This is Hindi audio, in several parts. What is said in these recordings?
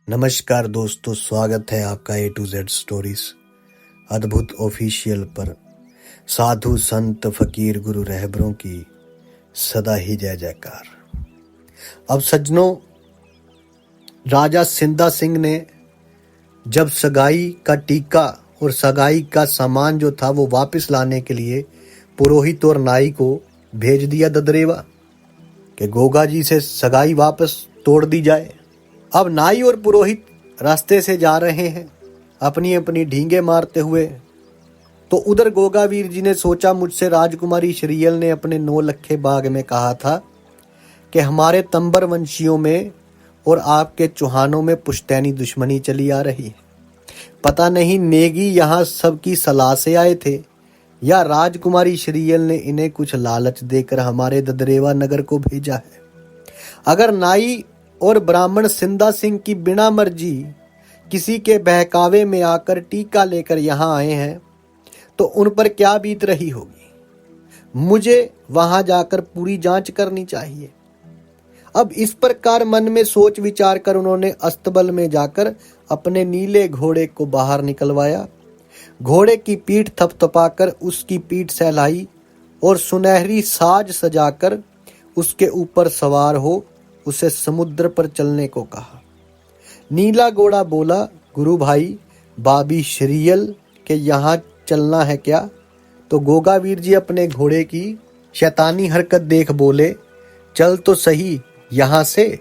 नमस्कार दोस्तों, स्वागत है आपका A to Z स्टोरीज अद्भुत ऑफिशियल पर। साधु संत फकीर गुरु रहबरों की सदा ही जय जयकार। अब सज्जनों, राजा सिंधा सिंह ने जब सगाई का टीका और सगाई का सामान जो था वो वापस लाने के लिए पुरोहित और नाई को भेज दिया ददरेवा कि गोगा जी से सगाई वापस तोड़ दी जाए। अब नाई और पुरोहित रास्ते से जा रहे हैं अपनी अपनी ढींगे मारते हुए। तो उधर गोगावीर जी ने सोचा, मुझसे राजकुमारी श्रीयल ने अपने 9 लखे बाग में कहा था कि हमारे तंबर वंशियों में और आपके चौहानों में पुश्तैनी दुश्मनी चली आ रही है। पता नहीं नेगी यहाँ सबकी सलाह से आए थे या राजकुमारी श्रीयल ने इन्हें कुछ लालच देकर हमारे ददरेवा नगर को भेजा है। अगर नाई और ब्राह्मण सिंधा सिंह की बिना मर्जी किसी के बहकावे में आकर टीका लेकर यहाँ आए हैं तो उन पर क्या बीत रही होगी। मुझे वहां जाकर पूरी जांच करनी चाहिए। अब इस प्रकार मन में सोच विचार कर उन्होंने अस्तबल में जाकर अपने नीले घोड़े को बाहर निकलवाया। घोड़े की पीठ थपथपाकर उसकी पीठ सहलाई और सुनहरी साज सजाकर उसके ऊपर सवार हो उसे समुद्र पर चलने को कहा। नीला घोड़ा बोला, गुरु भाई, बाबी श्रीयल के यहाँ चलना है क्या? तो गोगावीर जी अपने घोड़े की शैतानी हरकत देख बोले, चल तो सही यहाँ से,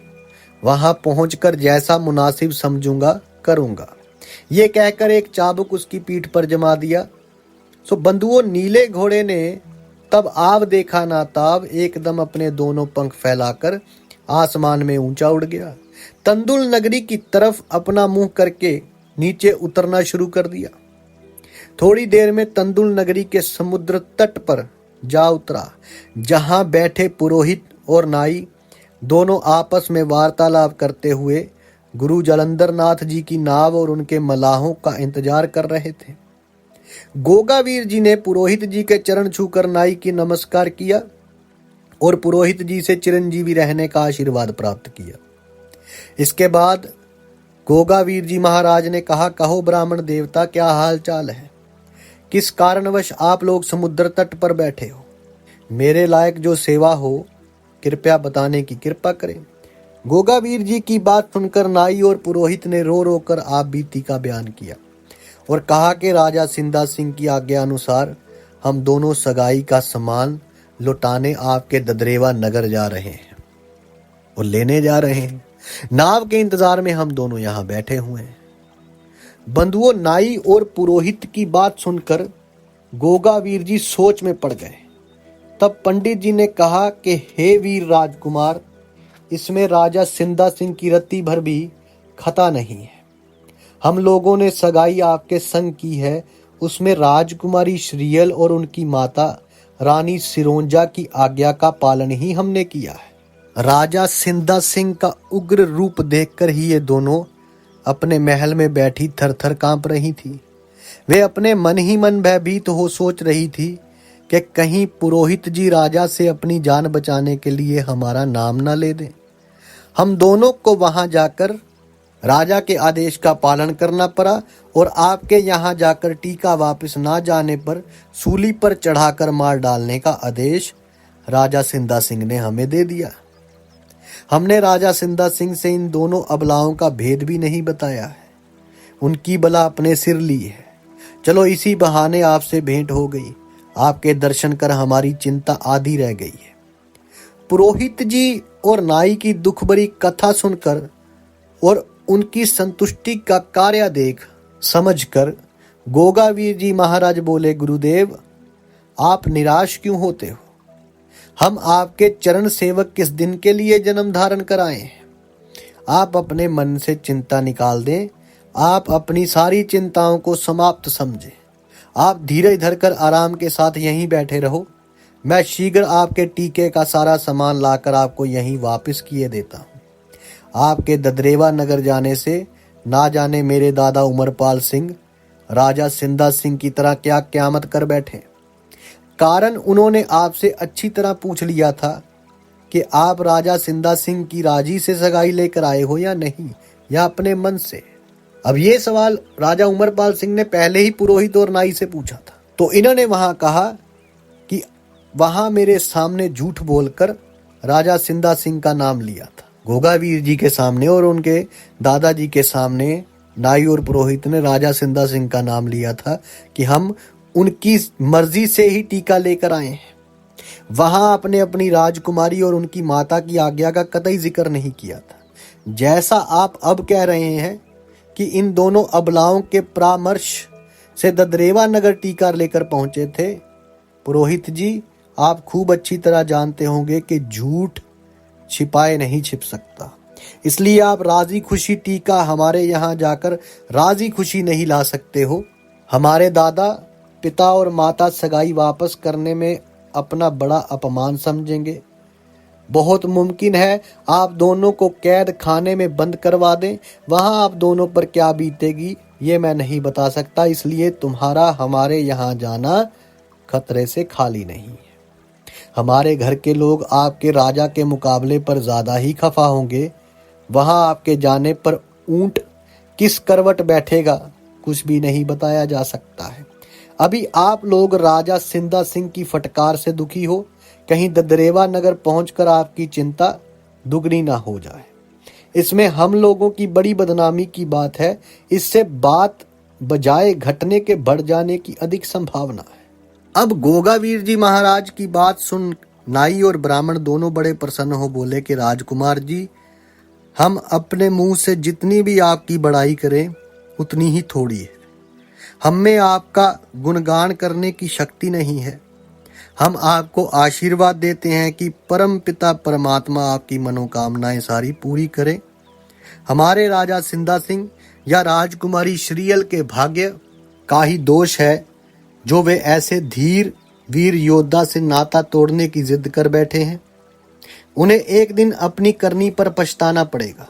वहां पहुंचकर जैसा मुनासिब समझूंगा करूंगा। ये कहकर एक चाबुक उसकी पीठ पर जमा दिया। सो बंधुओं, नीले घोड़े ने तब आव देखा ना ताब एकदम अपने दोनों पंख फैलाकर आसमान में ऊंचा उड़ गया। तंदुल नगरी की तरफ अपना मुंह करके नीचे उतरना शुरू कर दिया। थोड़ी देर में तंदुल नगरी के समुद्र तट पर जा उतरा, जहां बैठे पुरोहित और नाई दोनों आपस में वार्तालाप करते हुए गुरु जालंधर नाथ जी की नाव और उनके मलाहों का इंतजार कर रहे थे। गोगावीर जी ने पुरोहित जी के चरण छूकर नाई की नमस्कार किया और पुरोहित जी से चिरंजीवी रहने का आशीर्वाद प्राप्त किया। इसके बाद गोगावीर जी महाराज ने कहा, कहो ब्राह्मण देवता, क्या हाल चाल है? किस कारणवश आप लोग समुद्र तट पर बैठे हो? मेरे लायक जो सेवा हो कृपया बताने की कृपा करें। गोगावीर जी की बात सुनकर नाई और पुरोहित ने रो रो कर आप बीती का बयान किया और कहा कि राजा सिंधा सिंह की आज्ञा अनुसार हम दोनों सगाई का सामान लुटाने आपके ददरेवा नगर जा रहे हैं और लेने जा रहे हैं। नाव के इंतजार में हम दोनों यहाँ बैठे हुए हैं। बंधुओं, नाई और पुरोहित की बात सुनकर गोगावीर जी सोच में पड़ गए। तब पंडित जी ने कहा कि हे वीर राजकुमार, इसमें राजा सिंधा सिंह की रत्ती भर भी खता नहीं है। हम लोगों ने सगाई आपके संग की है, उसमें राजकुमारी श्रीयल और उनकी माता रानी सिरोंजा की आज्ञा का पालन ही हमने किया है। राजा सिंधा सिंह का उग्र रूप देखकर ही ये दोनों अपने महल में बैठी थर-थर कांप रही थी। वे अपने मन ही मन भयभीत हो सोच रही थी कि कहीं पुरोहित जी राजा से अपनी जान बचाने के लिए हमारा नाम ना ले दें। हम दोनों को वहां जाकर राजा के आदेश का पालन करना पड़ा और आपके यहाँ जाकर टीका वापस ना जाने पर सूली पर चढ़ाकर मार डालने का आदेश राजा सिंधा सिंह ने हमें दे दिया। हमने राजा सिंधा सिंह से इन दोनों अबलाओं का भेद भी नहीं बताया है। उनकी बला अपने सिर ली है। चलो इसी बहाने आपसे भेंट हो गई, आपके दर्शन कर हमारी चिंता आधी रह गई है। पुरोहित जी और नाई की दुख भरी कथा सुनकर और उनकी संतुष्टि का कार्य देख समझकर गोगावीर जी महाराज बोले, गुरुदेव, आप निराश क्यों होते हो? हम आपके चरण सेवक किस दिन के लिए जन्म धारण कराए हैं? आप अपने मन से चिंता निकाल दें। आप अपनी सारी चिंताओं को समाप्त समझें। आप धीरज धरकर आराम के साथ यहीं बैठे रहो। मैं शीघ्र आपके टीके का सारा सामान लाकर आपको यहीं वापस किए देता हूँ। आपके ददरेवा नगर जाने से ना जाने मेरे दादा उमरपाल सिंह राजा सिंधा सिंह की तरह क्या क्यामत कर बैठे। कारण उन्होंने आपसे अच्छी तरह पूछ लिया था कि आप राजा सिंधा सिंह की राजी से सगाई लेकर आए हो या नहीं। या अपने मन से? अब ये सवाल राजा उमरपाल सिंह ने पहले ही पुरोहित और नाई से पूछा था। तो इन्होंने वहां कहा कि वहां मेरे सामने झूठ बोलकर राजा सिंधा सिंह का नाम लिया था। गोगावीर जी के सामने और उनके दादाजी के सामने नाई और पुरोहित ने राजा सिंधा सिंह का नाम लिया था कि हम उनकी मर्जी से ही टीका लेकर आए हैं। वहां आपने अपनी राजकुमारी और उनकी माता की आज्ञा का कतई जिक्र नहीं किया था, जैसा आप अब कह रहे हैं कि इन दोनों अबलाओं के परामर्श से ददरेवा नगर टीका लेकर पहुंचे थे। पुरोहित जी, आप खूब अच्छी तरह जानते होंगे कि झूठ छिपाए नहीं छिप सकता, इसलिए आप राजी खुशी टीका हमारे यहाँ जाकर राजी खुशी नहीं ला सकते हो। हमारे दादा, पिता और माता सगाई वापस करने में अपना बड़ा अपमान समझेंगे। बहुत मुमकिन है आप दोनों को कैद खाने में बंद करवा दें। वहां आप दोनों पर क्या बीतेगी ये मैं नहीं बता सकता, इसलिए तुम्हारा हमारे यहाँ जाना खतरे से खाली नहीं है। हमारे घर के लोग आपके राजा के मुकाबले पर ज्यादा ही खफा होंगे। वहां आपके जाने पर ऊंट किस करवट बैठेगा कुछ भी नहीं बताया जा सकता है। अभी आप लोग राजा सिंधा सिंह की फटकार से दुखी हो, कहीं ददरेवा नगर पहुंचकर आपकी चिंता दुगनी ना हो जाए। इसमें हम लोगों की बड़ी बदनामी की बात है। इससे बात बजाय घटने के बढ़ जाने की अधिक संभावना है। अब गोगावीर जी महाराज की बात सुन नाई और ब्राह्मण दोनों बड़े प्रसन्न हो बोले कि राजकुमार जी, हम अपने मुंह से जितनी भी आपकी बड़ाई करें उतनी ही थोड़ी है। हम में आपका गुणगान करने की शक्ति नहीं है। हम आपको आशीर्वाद देते हैं कि परम पिता परमात्मा आपकी मनोकामनाएं सारी पूरी करे। हमारे राजा सिंधा सिंह या राजकुमारी श्रीयल के भाग्य का ही दोष है जो वे ऐसे धीर वीर योद्धा से नाता तोड़ने की जिद कर बैठे हैं। उन्हें एक दिन अपनी करनी पर पछताना पड़ेगा।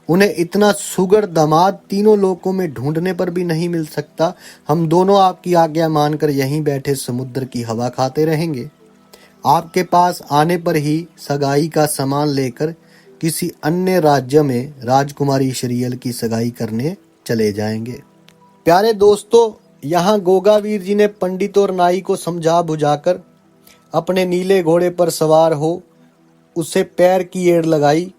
उन्हें इतना सुगढ़ दामाद तीनों लोकों में ढूंढने पर भी नहीं मिल सकता। हम दोनों आपकी आज्ञा मानकर यहीं बैठे समुद्र की हवा खाते रहेंगे। आपके पास आने पर ही सगाई का सामान लेकर किसी अन्य राज्य में राजकुमारी श्रीयल की सगाई करने चले जाएंगे। प्यारे दोस्तों, यहाँ गोगावीर जी ने पंडित और नाई को समझा बुझाकर अपने नीले घोड़े पर सवार हो उसे पैर की एड़ लगाई।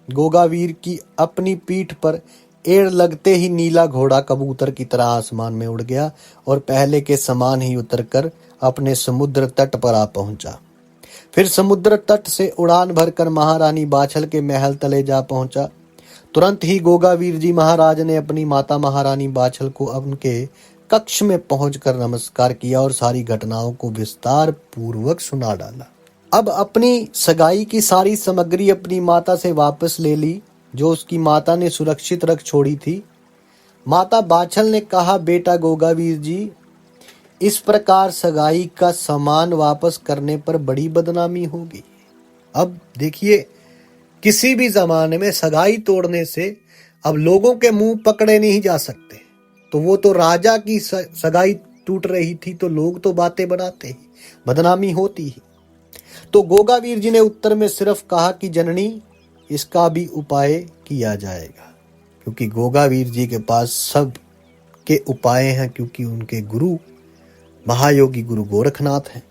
गोगावीर की अपनी पीठ पर एड़ लगते ही नीला घोड़ा कबूतर की तरह आसमान में उड़ गया और पहले के समान ही उतरकर अपने समुद्र तट पर आ पहुंचा। फिर समुद्र तट से उड़ान भरकर महारानी बाछल के महल तले जा पहुंचा। तुरंत ही गोगावीर जी महाराज ने अपनी माता महारानी बाछल को उनके कक्ष में पहुंचकर नमस्कार किया और सारी घटनाओं को विस्तार पूर्वक सुना डाला। अब अपनी सगाई की सारी सामग्री अपनी माता से वापस ले ली जो उसकी माता ने सुरक्षित रख छोड़ी थी। माता बाछल ने कहा, बेटा गोगावीर जी, इस प्रकार सगाई का सामान वापस करने पर बड़ी बदनामी होगी। अब देखिए, किसी भी जमाने में सगाई तोड़ने से अब लोगों के मुंह पकड़े नहीं जा सकते। तो वो तो राजा की सगाई टूट रही थी तो लोग तो बातें बनाते ही, बदनामी होती ही। तो गोगावीर जी ने उत्तर में सिर्फ कहा कि जननी, इसका भी उपाय किया जाएगा, क्योंकि गोगावीर जी के पास सब के उपाय हैं, क्योंकि उनके गुरु महायोगी गुरु गोरखनाथ हैं।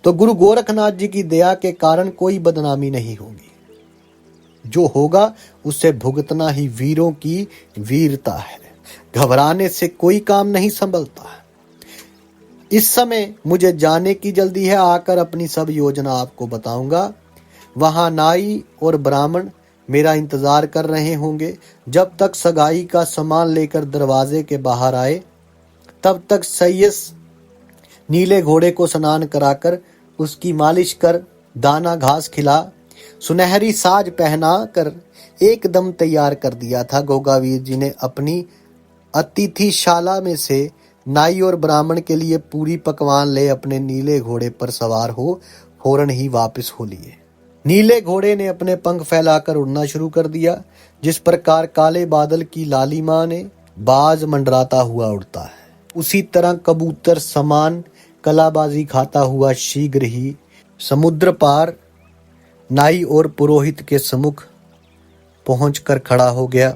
तो गुरु गोरखनाथ जी की दया के कारण कोई बदनामी नहीं होगी। जो होगा उससे भुगतना ही वीरों की वीरता है। घबराने से कोई काम नहीं संभलता है। इस समय मुझे जाने की जल्दी है, आकर अपनी सब योजना आपको बताऊंगा। वहां नाई और ब्राह्मण मेरा इंतजार कर रहे होंगे। जब तक सगाई का सामान लेकर दरवाजे के बाहर आए तब तक सैयस नीले घोड़े को स्नान कराकर उसकी मालिश कर दाना घास खिला सुनहरी साज पहना कर एकदम तैयार कर दिया था। गोगावीर जी ने अपनी अतिथिशाला में से नाई और ब्राह्मण के लिए पूरी पकवान ले अपने नीले घोड़े पर सवार हो फौरन ही वापस हो लिए। नीले घोड़े ने अपने पंख फैलाकर उड़ना शुरू कर दिया। जिस प्रकार काले बादल की लालिमा ने बाज मंडराता हुआ उड़ता है, उसी तरह कबूतर समान कलाबाजी खाता हुआ शीघ्र ही समुद्र पार नाई और पुरोहित के सम्मुख पहुंचकर खड़ा हो गया।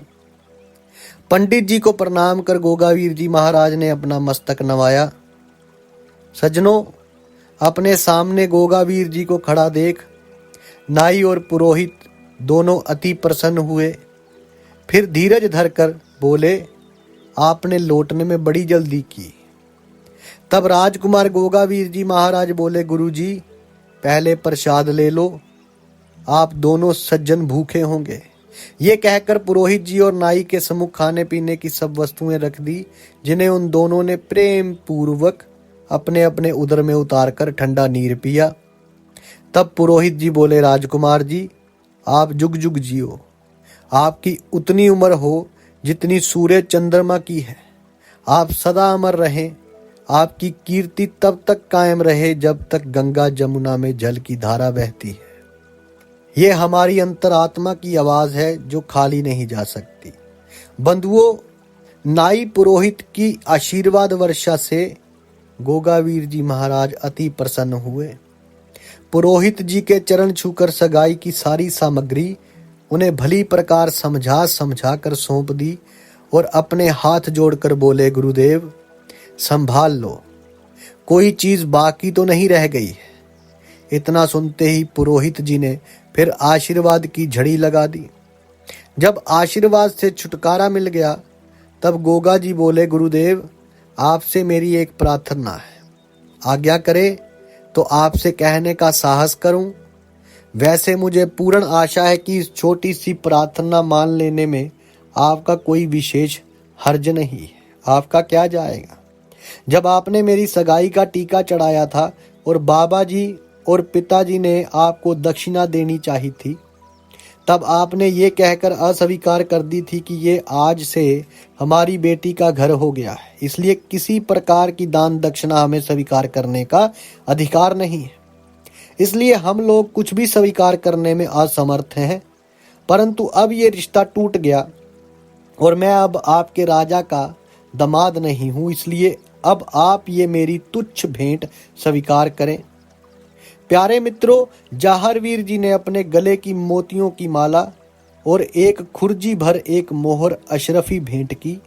पंडित जी को प्रणाम कर गोगावीर जी महाराज ने अपना मस्तक नवाया। सज्जनों, अपने सामने गोगावीर जी को खड़ा देख नाई और पुरोहित दोनों अति प्रसन्न हुए। फिर धीरज धरकर बोले, आपने लौटने में बड़ी जल्दी की। तब राजकुमार गोगावीर जी महाराज बोले, गुरुजी पहले प्रसाद ले लो, आप दोनों सज्जन भूखे होंगे। ये कहकर पुरोहित जी और नाई के सम्मुख खाने पीने की सब वस्तुएं रख दी, जिन्हें उन दोनों ने प्रेम पूर्वक अपने अपने उदर में उतारकर ठंडा नीर पिया। तब पुरोहित जी बोले, राजकुमार जी आप जुग जुग जियो, आपकी उतनी उम्र हो जितनी सूर्य चंद्रमा की है। आप सदा अमर रहें, आपकी कीर्ति तब तक कायम रहे जब तक गंगा जमुना में जल की धारा बहती है। ये हमारी अंतरात्मा की आवाज है जो खाली नहीं जा सकती। बंधुओं, नाई पुरोहित की आशीर्वाद वर्षा से गोगावीर जी महाराज अति प्रसन्न हुए। पुरोहित जी के चरण छूकर सगाई की सारी सामग्री उन्हें भली प्रकार समझा कर सौंप दी और अपने हाथ जोड़कर बोले, गुरुदेव संभाल लो, कोई चीज बाकी तो नहीं रह गई है। इतना सुनते ही पुरोहित जी ने फिर आशीर्वाद की झड़ी लगा दी। जब आशीर्वाद से छुटकारा मिल गया तब गोगा जी बोले, गुरुदेव आपसे मेरी एक प्रार्थना है, आज्ञा करे तो आपसे कहने का साहस करूं। वैसे मुझे पूर्ण आशा है कि इस छोटी सी प्रार्थना मान लेने में आपका कोई विशेष हर्ज नहीं है। आपका क्या जाएगा। जब आपने मेरी सगाई का टीका चढ़ाया था और बाबा जी और पिताजी ने आपको दक्षिणा देनी चाहिए थी, तब आपने ये कहकर अस्वीकार कर दी थी कि ये आज से हमारी बेटी का घर हो गया है, इसलिए किसी प्रकार की दान दक्षिणा हमें स्वीकार करने का अधिकार नहीं है। इसलिए हम लोग कुछ भी स्वीकार करने में असमर्थ हैं। परंतु अब ये रिश्ता टूट गया और मैं अब आपके राजा का दामाद नहीं हूं, इसलिए अब आप ये मेरी तुच्छ भेंट स्वीकार करें। प्यारे मित्रों, जाहरवीर जी ने अपने गले की मोतियों की माला और एक खुर्जी भर एक मोहर अशरफी भेंट की,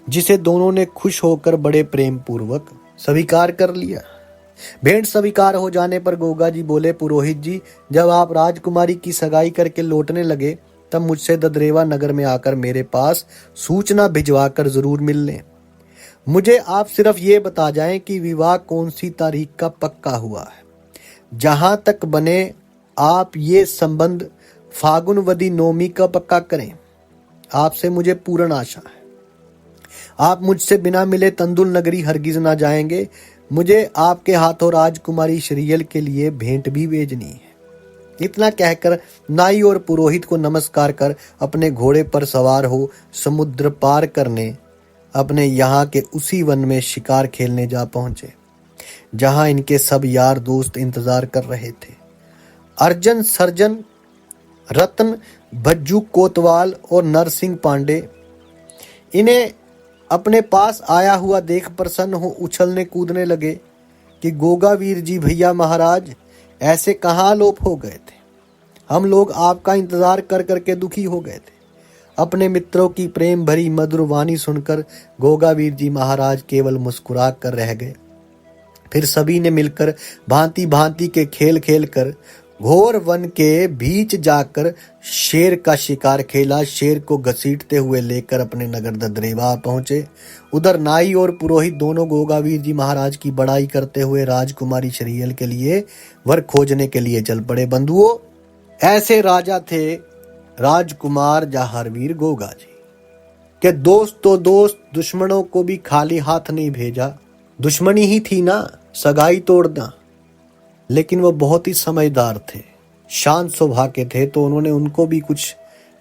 जिसे दोनों ने खुश होकर बड़े प्रेम पूर्वक स्वीकार कर लिया। भेंट स्वीकार हो जाने पर गोगा जी बोले, पुरोहित जी जब आप राजकुमारी की सगाई करके लौटने लगे तब मुझसे ददरेवा नगर में आकर मेरे पास सूचना भिजवा कर जरूर मिल लें। मुझे आप सिर्फ ये बता जाएं कि विवाह कौन सी तारीख का पक्का हुआ है। जहां तक बने आप ये संबंध फागुनवदी नौमी का पक्का करें। आपसे मुझे पूर्ण आशा है। आप मुझसे बिना मिले तंदुल नगरी हरगिज ना जाएंगे। मुझे आपके हाथों राजकुमारी श्रीयल के लिए भेंट भी भेजनी है। इतना कहकर नाई और पुरोहित को नमस्कार कर अपने घोड़े पर सवार हो समुद्र पार करने अपने यहाँ के उसी वन में शिकार खेलने जा पहुंचे जहां इनके सब यार दोस्त इंतजार कर रहे थे। अर्जन सर्जन, रतन, भज्जू कोतवाल और नरसिंह पांडे इन्हें अपने पास आया हुआ देख प्रसन्न हो उछलने कूदने लगे कि गोगावीर जी भैया महाराज ऐसे कहाँ लोप हो गए थे। हम लोग आपका इंतजार कर करके दुखी हो गए थे। अपने मित्रों की प्रेम भरी मधुर वाणी सुनकर गोगावीर जी महाराज केवल मुस्कुरा कर रह गए। फिर सभी ने मिलकर भांति भांति के खेल खेल कर घोर वन के बीच जाकर शेर का शिकार खेला। शेर को घसीटते हुए लेकर अपने नगर ददरेवा पहुंचे। उधर नाई और पुरोहित दोनों गोगावीर जी महाराज की बड़ाई करते हुए राजकुमारी श्रीयल के लिए वर खोजने के लिए चल पड़े। बंधुओं, ऐसे राजा थे राजकुमार जाहरवीर गोगा जी के दोस्त तो दोस्त, दुश्मनों को भी खाली हाथ नहीं भेजा। दुश्मनी ही थी ना, सगाई तोड़ना। लेकिन वो बहुत ही समझदार थे, शांत स्वभाव के थे, तो उन्होंने उनको भी कुछ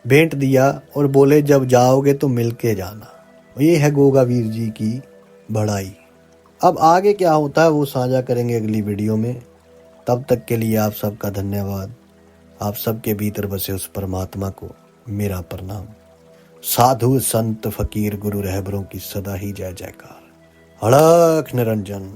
भेंट दिया और बोले जब जाओगे तो मिलके जाना। ये है गोगावीर जी की बड़ाई। अब आगे क्या होता है वो साझा करेंगे अगली वीडियो में। तब तक के लिए आप सबका धन्यवाद। आप सबके भीतर बसे उस परमात्मा को मेरा प्रणाम। साधु संत फकीर गुरु रहबरों की सदा ही जय जयकार। अलख निरंजन।